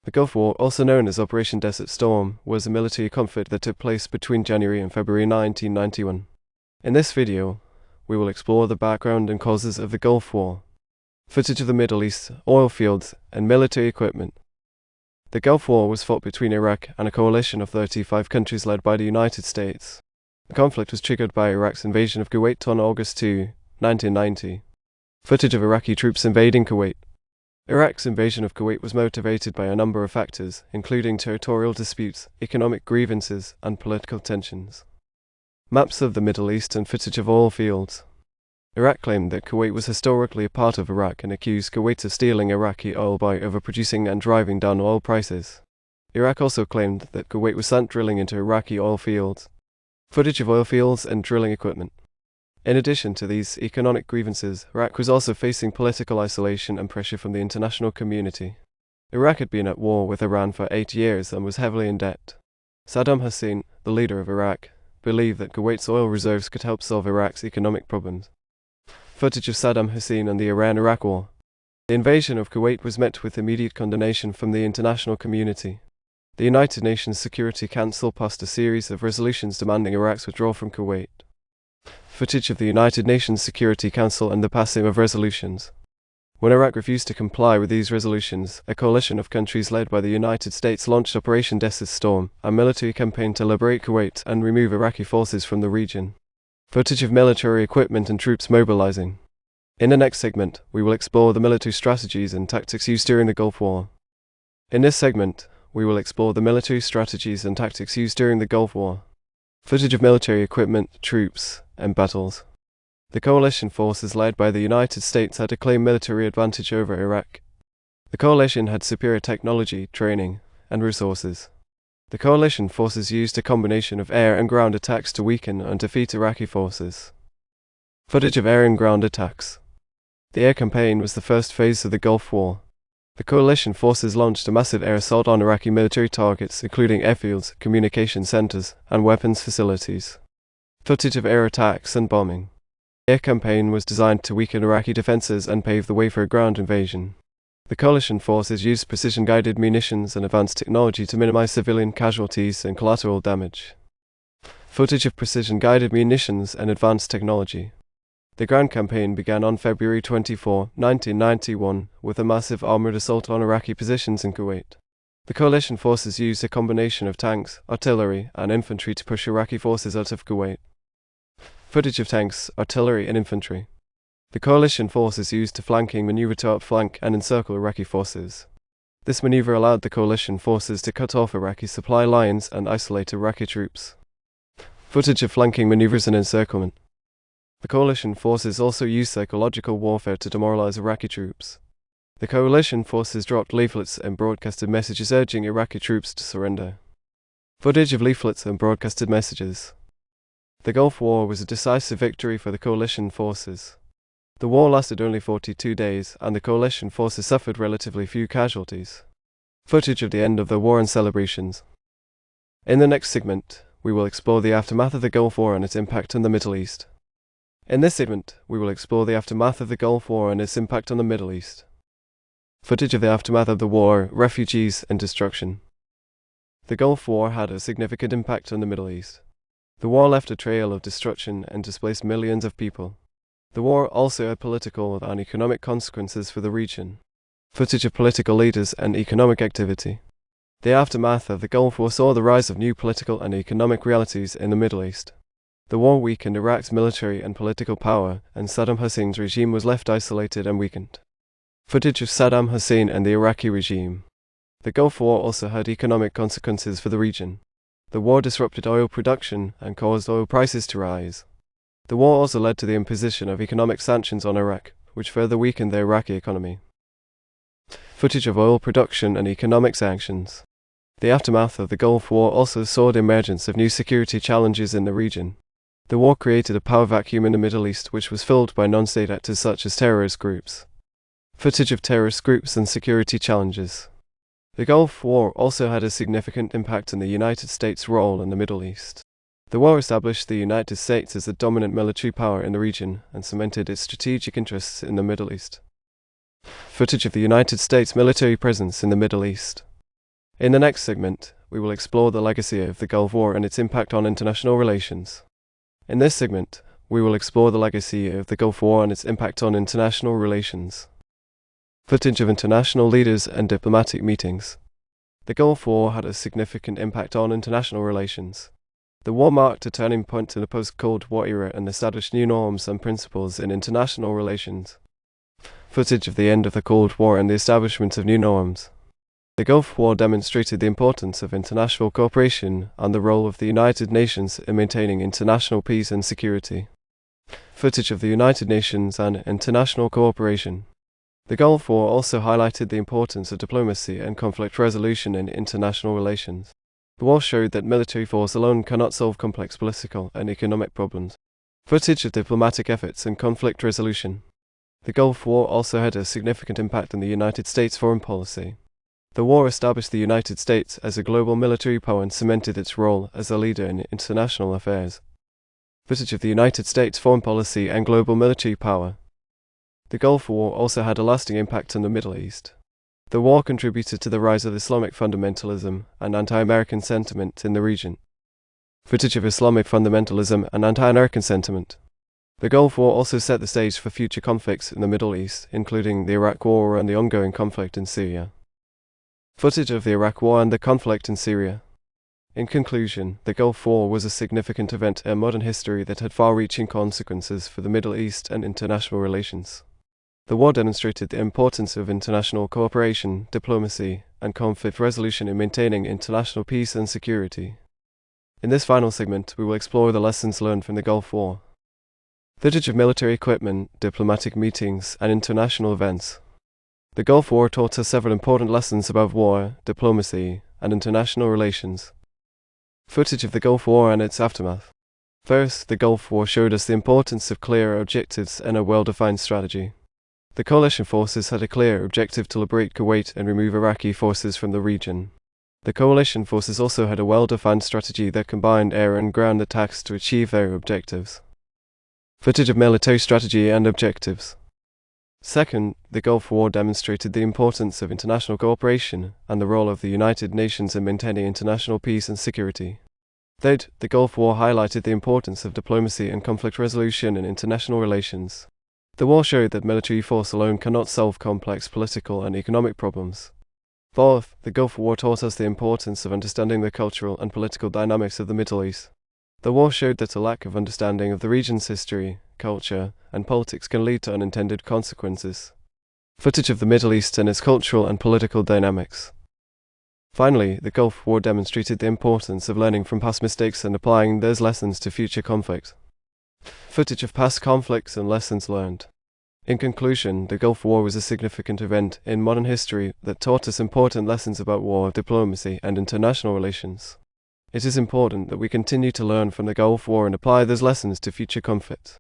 The Gulf War, also known as Operation Desert Storm, was a military conflict that took place between January and February 1991. In this video, we will explore the background and causes of the Gulf War, footage of the Middle East, oil fields, and military equipment. The Gulf War was fought between Iraq and a coalition of 35 countries led by the United States. The conflict was triggered by Iraq's invasion of Kuwait on August 2, 1990. Footage of Iraqi troops invading Kuwait. Iraq's invasion of Kuwait was motivated by a number of factors, including territorial disputes, economic grievances, and political tensions. Maps of the Middle East and footage of oil fields. Iraq claimed that Kuwait was historically a part of Iraq and accused Kuwait of stealing Iraqi oil by overproducing and driving down oil prices. Iraq also claimed that Kuwait was sent drilling into Iraqi oil fields. Footage of oil fields and drilling equipment. In addition to these economic grievances, Iraq was also facing political isolation and pressure from the international community. Iraq had been at war with Iran for 8 years and was heavily in debt. Saddam Hussein, the leader of Iraq, believed that Kuwait's oil reserves could help solve Iraq's economic problems. Footage of Saddam Hussein and the Iran-Iraq War. The invasion of Kuwait was met with immediate condemnation from the international community. The United Nations Security Council passed a series of resolutions demanding Iraq's withdrawal from Kuwait. Footage of the United Nations Security Council and the passing of resolutions. When Iraq refused to comply with these resolutions, a coalition of countries led by the United States launched Operation Desert Storm, a military campaign to liberate Kuwait and remove Iraqi forces from the region. Footage of military equipment and troops mobilizing. In the next segment, we will explore the military strategies and tactics used during the Gulf War. In this segment, we will explore the military strategies and tactics used during the Gulf War. Footage of military equipment, troops, and battles. The coalition forces led by the United States had a clear military advantage over Iraq. The coalition had superior technology, training, and resources. The coalition forces used a combination of air and ground attacks to weaken and defeat Iraqi forces. Footage of air and ground attacks. The air campaign was the first phase of the Gulf War. The coalition forces launched a massive air assault on Iraqi military targets, including airfields, communication centers, and weapons facilities. Footage of air attacks and bombing. The air campaign was designed to weaken Iraqi defenses and pave the way for a ground invasion. The coalition forces used precision-guided munitions and advanced technology to minimize civilian casualties and collateral damage. Footage of precision-guided munitions and advanced technology. The ground campaign began on February 24, 1991, with a massive armored assault on Iraqi positions in Kuwait. The coalition forces used a combination of tanks, artillery, and infantry to push Iraqi forces out of Kuwait. Footage of tanks, artillery, and infantry. The coalition forces used a flanking maneuver to outflank and encircle Iraqi forces. This maneuver allowed the coalition forces to cut off Iraqi supply lines and isolate Iraqi troops. Footage of flanking maneuvers and encirclement. The coalition forces also used psychological warfare to demoralize Iraqi troops. The coalition forces dropped leaflets and broadcasted messages urging Iraqi troops to surrender. Footage of leaflets and broadcasted messages. The Gulf War was a decisive victory for the coalition forces. The war lasted only 42 days, and the coalition forces suffered relatively few casualties. Footage of the end of the war and celebrations. In the next segment, we will explore the aftermath of the Gulf War and its impact on the Middle East. In this segment, we will explore the aftermath of the Gulf War and its impact on the Middle East. Footage of the aftermath of the war, refugees, and destruction. The Gulf War had a significant impact on the Middle East. The war left a trail of destruction and displaced millions of people. The war also had political and economic consequences for the region. Footage of political leaders and economic activity. The aftermath of the Gulf War saw the rise of new political and economic realities in the Middle East. The war weakened Iraq's military and political power, and Saddam Hussein's regime was left isolated and weakened. Footage of Saddam Hussein and the Iraqi regime. The Gulf War also had economic consequences for the region. The war disrupted oil production and caused oil prices to rise. The war also led to the imposition of economic sanctions on Iraq, which further weakened the Iraqi economy. Footage of oil production and economic sanctions. The aftermath of the Gulf War also saw the emergence of new security challenges in the region. The war created a power vacuum in the Middle East, which was filled by non-state actors such as terrorist groups. Footage of terrorist groups and security challenges. The Gulf War also had a significant impact on the United States' role in the Middle East. The war established the United States as the dominant military power in the region and cemented its strategic interests in the Middle East. Footage of the United States military presence in the Middle East. In the next segment, we will explore the legacy of the Gulf War and its impact on international relations. In this segment, we will explore the legacy of the Gulf War and its impact on international relations. Footage of international leaders and diplomatic meetings. The Gulf War had a significant impact on international relations. The war marked a turning point in the post-Cold War era and established new norms and principles in international relations. Footage of the end of the Cold War and the establishment of new norms. The Gulf War demonstrated the importance of international cooperation and the role of the United Nations in maintaining international peace and security. Footage of the United Nations and international cooperation. The Gulf War also highlighted the importance of diplomacy and conflict resolution in international relations. The war showed that military force alone cannot solve complex political and economic problems. Footage of diplomatic efforts and conflict resolution. The Gulf War also had a significant impact on the United States foreign policy. The war established the United States as a global military power and cemented its role as a leader in international affairs. Footage of the United States foreign policy and global military power. The Gulf War also had a lasting impact on the Middle East. The war contributed to the rise of Islamic fundamentalism and anti-American sentiment in the region. Footage of Islamic fundamentalism and anti-American sentiment. The Gulf War also set the stage for future conflicts in the Middle East, including the Iraq War and the ongoing conflict in Syria. Footage of the Iraq War and the conflict in Syria. In conclusion, the Gulf War was a significant event in modern history that had far-reaching consequences for the Middle East and international relations. The war demonstrated the importance of international cooperation, diplomacy, and conflict resolution in maintaining international peace and security. In this final segment, we will explore the lessons learned from the Gulf War. Footage of military equipment, diplomatic meetings, and international events. The Gulf War taught us several important lessons about war, diplomacy, and international relations. Footage of the Gulf War and its aftermath. First, the Gulf War showed us the importance of clear objectives and a well-defined strategy. The coalition forces had a clear objective to liberate Kuwait and remove Iraqi forces from the region. The coalition forces also had a well-defined strategy that combined air and ground attacks to achieve their objectives. Footage of military strategy and objectives. Second, the Gulf War demonstrated the importance of international cooperation and the role of the United Nations in maintaining international peace and security. Third, the Gulf War highlighted the importance of diplomacy and conflict resolution in international relations. The war showed that military force alone cannot solve complex political and economic problems. Fourth, the Gulf War taught us the importance of understanding the cultural and political dynamics of the Middle East. The war showed that a lack of understanding of the region's history, culture, and politics can lead to unintended consequences. Footage of the Middle East and its cultural and political dynamics. Finally, the Gulf War demonstrated the importance of learning from past mistakes and applying those lessons to future conflict. Footage of past conflicts and lessons learned. In conclusion, the Gulf War was a significant event in modern history that taught us important lessons about war, diplomacy, and international relations. It is important that we continue to learn from the Gulf War and apply those lessons to future conflicts.